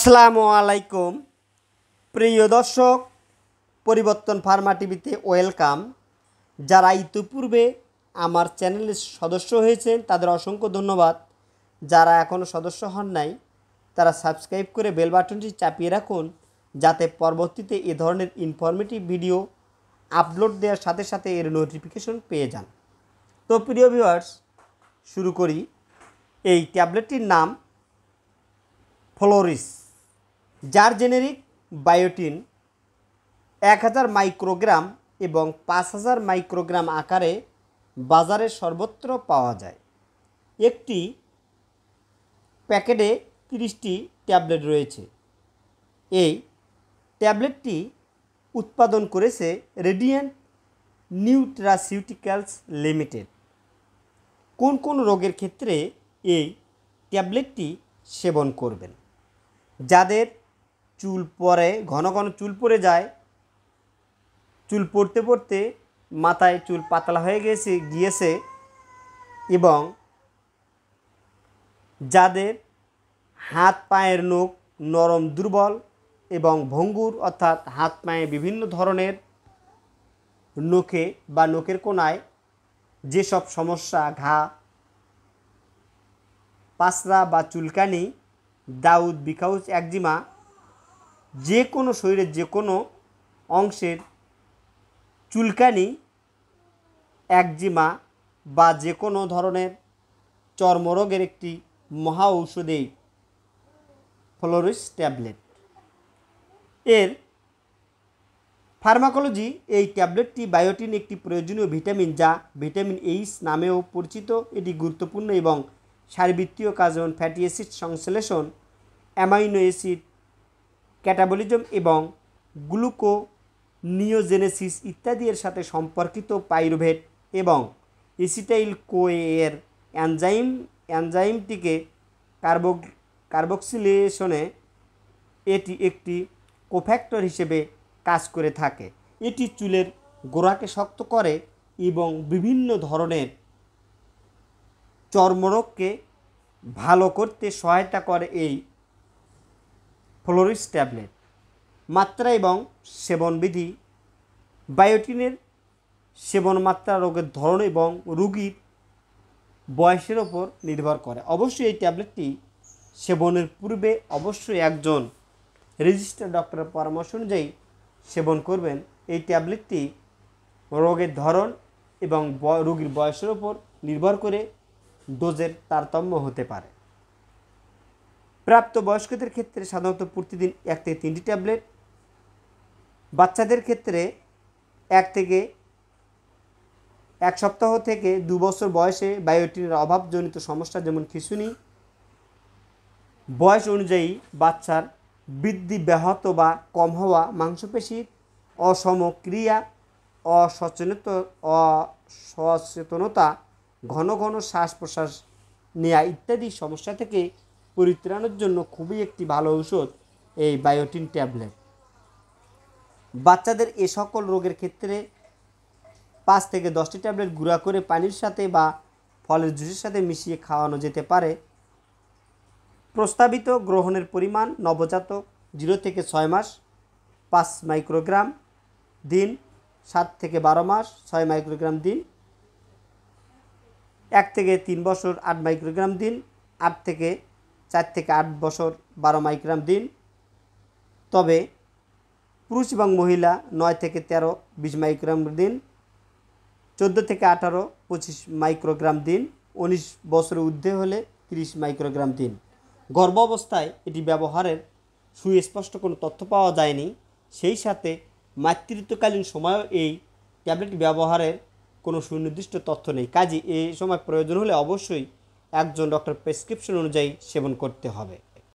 আসসালামু আলাইকুম প্রিয় দর্শক, পরিবর্তন ফার্মা টিভিতে ওয়েলকাম। যারা ইতিপূর্বে আমার চ্যানেলের সদস্য হয়েছেন তাদের অসংখ্য ধন্যবাদ। যারা এখনও সদস্য হন নাই তারা সাবস্ক্রাইব করে বেল বাটনটি চাপিয়ে রাখুন, যাতে পরবর্তীতে এ ধরনের ইনফরমেটিভ ভিডিও আপলোড দেওয়ার সাথে সাথে এর নোটিফিকেশন পেয়ে যান। তো প্রিয় ভিউয়ার্স, শুরু করি। এই ট্যাবলেটটির নাম ফ্লোরিস, যার জেনেরিক বায়োটিন 1000 মাইক্রোগ্রাম এবং 5000 মাইক্রোগ্রাম আকারে বাজারে সর্বত্র পাওয়া যায়। একটি প্যাকেটে 30টি ট্যাবলেট রয়েছে। এই ট্যাবলেটটি উৎপাদন করেছে রেডিয়েন্ট নিউট্রাসিউটিক্যালস লিমিটেড। কোন কোন রোগের ক্ষেত্রে এই ট্যাবলেটটি সেবন করবেন? যাদের চুল পড়ে, ঘন ঘন চুল পড়ে যায়, চুল পড়তে পড়তে মাথায় চুল পাতলা হয়ে গিয়েছে এবং যাদের হাত পায়ের নখ নরম, দুর্বল এবং ভঙ্গুর, অর্থাৎ হাত পায়ে বিভিন্ন ধরনের নখে বা নখের কোনায় যেসব সমস্যা, ঘা, পাসরা বা চুলকানি, দাউদ, বিকাউজ, একজিমা, যে কোনো শরীরের যে কোনো অংশের চুলকানি, একজিমা বা যে কোনো ধরনের চর্মরোগের একটি মহা ঔষধি ফ্লোরিস ট্যাবলেট। এর ফার্মাকোলজি: এই ট্যাবলেটটি বায়োটিন একটি প্রয়োজনীয় ভিটামিন, যা ভিটামিন এইচ নামেও পরিচিত। এটি গুরুত্বপূর্ণ এবং শারীরবৃত্তীয় কাজ যেমন ফ্যাটি অ্যাসিড সংশ্লেষণ, অ্যামাইনো অ্যাসিড ক্যাটাবলিজম এবং গ্লুকোনিওজেনেসিস ইত্যাদি এর সাথে সম্পর্কিত। পাইরুভেট এবং এসিটাইল কোএর এনজাইমটিকে কার্বক্সিলেশনে এটি একটি কোফ্যাক্টর হিসেবে কাজ করে থাকে। এটি চুলের গোড়াকে শক্ত করে এবং বিভিন্ন ধরনের চর্মরোগকে ভালো করতে সহায়তা করে। এই ফ্লোরিস ট্যাবলেট মাত্রা এবং সেবনবিধি: বায়োটিনের সেবন মাত্রা রোগের ধরন এবং রোগীর বয়সের ওপর নির্ভর করে। অবশ্যই এই ট্যাবলেটটি সেবনের পূর্বে অবশ্যই একজন রেজিস্টার্ড ডক্টরের পরামর্শ অনুযায়ী সেবন করবেন। এই ট্যাবলেটটি রোগের ধরন এবং রোগীর বয়সের ওপর নির্ভর করে ডোজের তারতম্য হতে পারে। প্রাপ্তবয়স্কদের ক্ষেত্রে সাধারণত প্রতিদিন 1 থেকে 3টি ট্যাবলেট, বাচ্চাদের ক্ষেত্রে 1 সপ্তাহ থেকে 2 বছর বয়সে বায়োটিনের অভাবজনিত সমস্যা যেমন খিঁচুনি, বয়স অনুযায়ী বাচ্চার বৃদ্ধি ব্যাহত বা কম হওয়া, মাংসপেশির অসমক্রিয়া, অসচেতনতা, ঘন ঘন শ্বাস প্রশ্বাস নেওয়া ইত্যাদি সমস্যা থেকে পরিত্রাণের জন্য খুবই একটি ভালো ঔষধ এই বায়োটিন ট্যাবলেট। বাচ্চাদের এ সকল রোগের ক্ষেত্রে 5 থেকে 10টি ট্যাবলেট গুঁড়া করে পানির সাথে বা ফলের জুসের সাথে মিশিয়ে খাওয়ানো যেতে পারে। প্রস্তাবিত গ্রহণের পরিমাণ: নবজাতক 0 থেকে 6 মাস 5 মাইক্রোগ্রাম দিন, 7 থেকে 12 মাস 6 মাইক্রোগ্রাম দিন, 1 থেকে 3 বছর 8 মাইক্রোগ্রাম দিন, 4 থেকে 8 বছর 12 মাইক্রোগ্রাম দিন। তবে পুরুষ এবং মহিলা 9 থেকে 13 20 মাইক্রোগ্রাম দিন, 14 থেকে 18 25 মাইক্রোগ্রাম দিন, 19 বছরের ঊর্ধ্বে হলে 30 মাইক্রোগ্রাম দিন। গর্ভাবস্থায় এটি ব্যবহারের সুস্পষ্ট কোনো তথ্য পাওয়া যায়নি। সেই সাথে মাতৃত্বকালীন সময়েও এই ট্যাবলেট ব্যবহারের কোনো সুনির্দিষ্ট তথ্য নেই। কাজে এই সময় প্রয়োজন হলে অবশ্যই একজন ডক্টর প্রেসক্রিপশন অনুযায়ী সেবন করতে হবে।